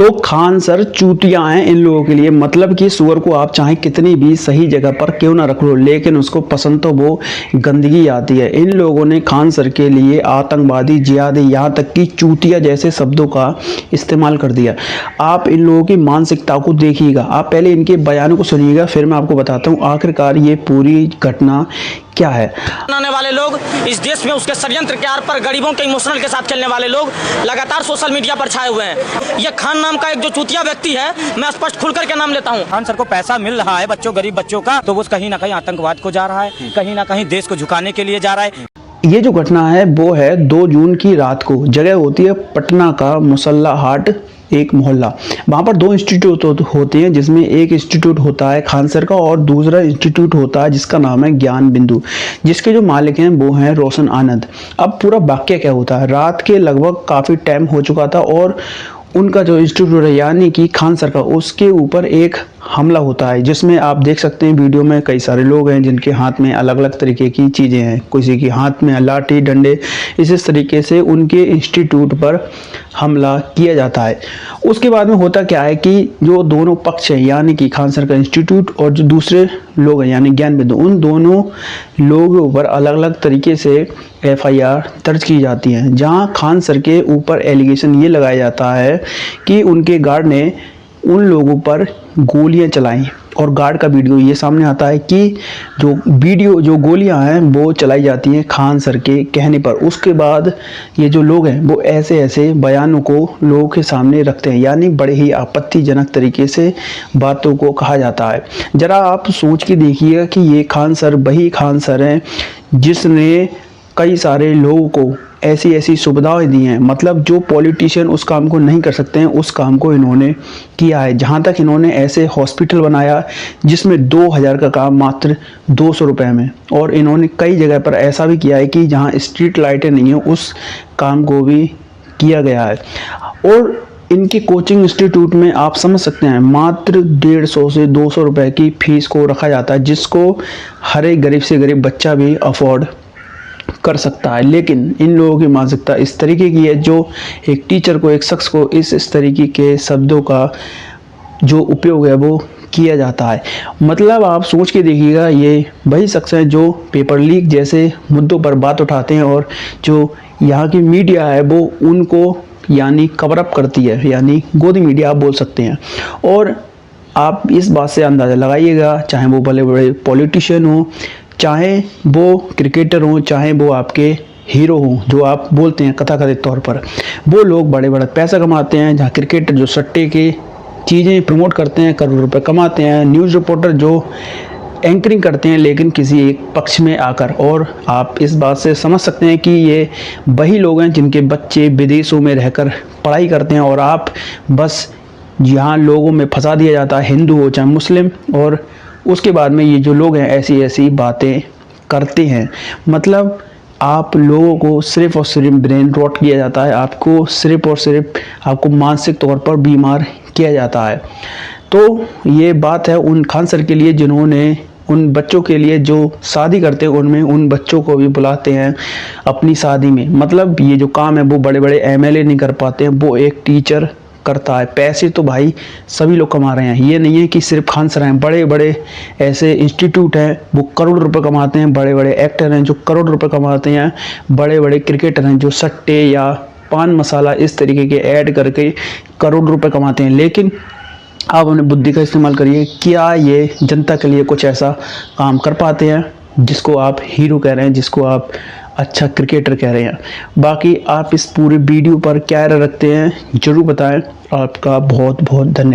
तो खान सर चूतियां हैं इन लोगों के लिए। मतलब कि सुअर को आप चाहे कितनी भी सही जगह पर क्यों ना रख लो, लेकिन उसको पसंद तो वो गंदगी आती है। इन लोगों ने खान सर के लिए आतंकवादी, जिहादी, यहाँ तक कि चूतिया जैसे शब्दों का इस्तेमाल कर दिया। आप इन लोगों की मानसिकता को देखिएगा। आप पहले इनके बयानों को सुनिएगा, फिर मैं आपको बताता हूँ आखिरकार ये पूरी घटना क्या है। बनाने वाले लोग, इस देश में उसके षड्यंत्र के आर पर गरीबों के इमोशनल के साथ खेलने वाले लोग लगातार सोशल मीडिया पर छाए हुए हैं। ये खान नाम का एक जो चूतिया व्यक्ति है, मैं स्पष्ट खुलकर के नाम लेता हूँ। खान सर को पैसा मिल रहा है गरीब बच्चों का, तो वो कहीं ना कहीं आतंकवाद को जा रहा है, कहीं ना कहीं देश को झुकाने के लिए जा रहा है। ये जो घटना है वो है 2 जून की रात को। जगह होती है पटना का मुसल्ला हाट एक मोहल्ला। वहाँ पर 2 इंस्टीट्यूट होते हैं, जिसमें एक इंस्टीट्यूट होता है खान सर का और दूसरा इंस्टीट्यूट होता है जिसका नाम है ज्ञान बिंदु, जिसके जो मालिक हैं वो हैं रोशन आनंद। अब पूरा वाक्य क्या होता है, रात के लगभग काफ़ी टाइम हो चुका था और उनका जो इंस्टीट्यूट है यानी कि खान सर का, उसके ऊपर एक हमला होता है, जिसमें आप देख सकते हैं वीडियो में कई सारे लोग हैं जिनके हाथ में अलग अलग तरीके की चीज़ें हैं। किसी के हाथ में लाठी डंडे, इस तरीके से उनके इंस्टीट्यूट पर हमला किया जाता है। उसके बाद में होता क्या है कि जो दोनों पक्ष हैं यानी कि खान सर का इंस्टीट्यूट और जो दूसरे लोग हैं यानी ज्ञान बिंदु, उन दोनों लोगों पर अलग अलग तरीके से FIR दर्ज की जाती हैं। जहां खान सर के ऊपर एलिगेशन ये लगाया जाता है कि उनके गार्ड ने उन लोगों पर गोलियां चलाई और गार्ड का वीडियो ये सामने आता है कि जो गोलियां हैं वो चलाई जाती हैं खान सर के कहने पर। उसके बाद ये जो लोग हैं वो ऐसे ऐसे बयानों को लोगों के सामने रखते हैं, यानी बड़े ही आपत्तिजनक तरीके से बातों को कहा जाता है। ज़रा आप सोच के देखिएगा कि ये खान सर वही खान सर हैं जिसने कई सारे लोगों को ऐसी ऐसी सुविधाएं दी हैं। मतलब जो पॉलिटिशियन उस काम को नहीं कर सकते हैं उस काम को इन्होंने किया है। जहां तक इन्होंने ऐसे हॉस्पिटल बनाया जिसमें 2000 का काम मात्र 200 रुपये में, और इन्होंने कई जगह पर ऐसा भी किया है कि जहां स्ट्रीट लाइटें नहीं हैं उस काम को भी किया गया है। और इनके कोचिंग इंस्टीट्यूट में आप समझ सकते हैं मात्र 150 से 200 रुपये की फीस को रखा जाता है, जिसको हर एक गरीब से गरीब बच्चा भी अफोर्ड कर सकता है। लेकिन इन लोगों की मानसिकता इस तरीके की है, जो एक टीचर को, एक शख्स को इस तरीके के शब्दों का जो उपयोग है वो किया जाता है। मतलब आप सोच के देखिएगा, ये वही शख्स हैं जो पेपर लीक जैसे मुद्दों पर बात उठाते हैं और जो यहाँ की मीडिया है वो उनको यानी कवर अप करती है, यानी गोदी मीडिया आप बोल सकते हैं। और आप इस बात से अंदाज़ा लगाइएगा, चाहे वो बड़े बड़े पॉलिटिशियन हो, चाहे वो क्रिकेटर हों, चाहे वो आपके हीरो हों जो आप बोलते हैं कथाकथित तौर पर, वो लोग बड़े बड़े पैसा कमाते हैं। जहाँ क्रिकेटर जो सट्टे के चीज़ें प्रमोट करते हैं करोड़ रुपए कमाते हैं, न्यूज़ रिपोर्टर जो एंकरिंग करते हैं लेकिन किसी एक पक्ष में आकर। और आप इस बात से समझ सकते हैं कि ये वही लोग हैं जिनके बच्चे विदेशों में रहकर पढ़ाई करते हैं और आप बस यहाँ लोगों में फंसा दिया जाता है, हिंदू हो चाहे मुस्लिम, और उसके बाद में ये जो लोग हैं ऐसी ऐसी बातें करते हैं। मतलब आप लोगों को सिर्फ और सिर्फ ब्रेन रॉट किया जाता है, आपको सिर्फ और सिर्फ आपको मानसिक तौर पर बीमार किया जाता है। तो ये बात है उन खान सर के लिए जिन्होंने उन बच्चों के लिए जो शादी करते हैं उनमें उन बच्चों को भी बुलाते हैं अपनी शादी में। मतलब ये जो काम है वो बड़े बड़े MLA नहीं कर पाते हैं, वो एक टीचर करता है। पैसे तो भाई सभी लोग कमा रहे हैं, ये नहीं है कि सिर्फ खान सर हैं। बड़े बड़े ऐसे इंस्टीट्यूट हैं वो करोड़ रुपए कमाते हैं, बड़े बड़े एक्टर हैं जो करोड़ रुपए कमाते हैं, बड़े बड़े क्रिकेटर हैं जो सट्टे या पान मसाला इस तरीके के ऐड करके करोड़ रुपए कमाते हैं। लेकिन आप अपने बुद्धि का इस्तेमाल करिए, क्या ये जनता के लिए कुछ ऐसा काम कर पाते हैं जिसको आप हीरो कह रहे हैं, जिसको आप अच्छा क्रिकेटर कह रहे हैं। बाकी आप इस पूरे वीडियो पर क्या रखते हैं ज़रूर बताएं। आपका बहुत बहुत धन्यवाद।